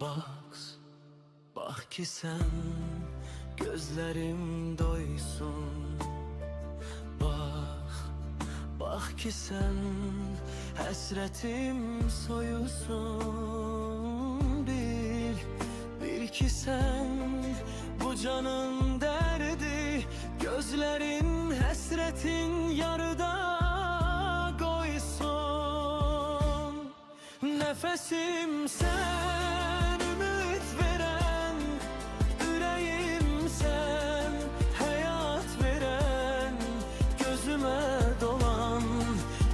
Bak, bak ki sen gözlerim doysun. Bak, bak ki sen hasretim soyusun. Bil ki sen bu canın derdi, gözlerin hasretin yarıda koysun. Nefesim sen, ümit veren, yüreğim sen, hayat veren, gözüme dolan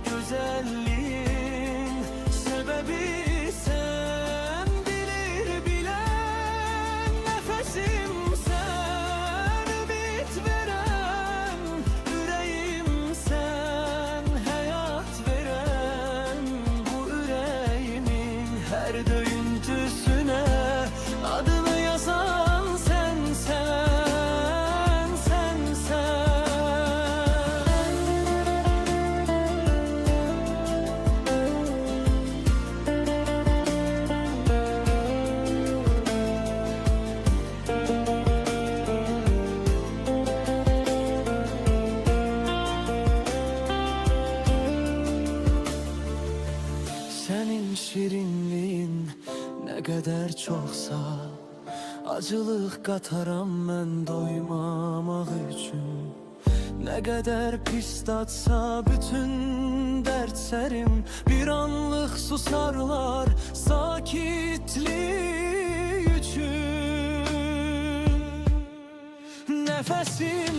güzelliğin sebebi sen, bilir bilen. Nefesim sen, ümit veren, yüreğim sen, hayat veren, bu yüreğimin her döyüntüsüne adını yazan sen, sen, sen, sen. Senin şirinliğin ne kadar çoksa, acılık kataram ben doymamak için. Ne kadar pis tatsa bütün dertlerim, bir anlık susarlar sakitliği için. Nefesim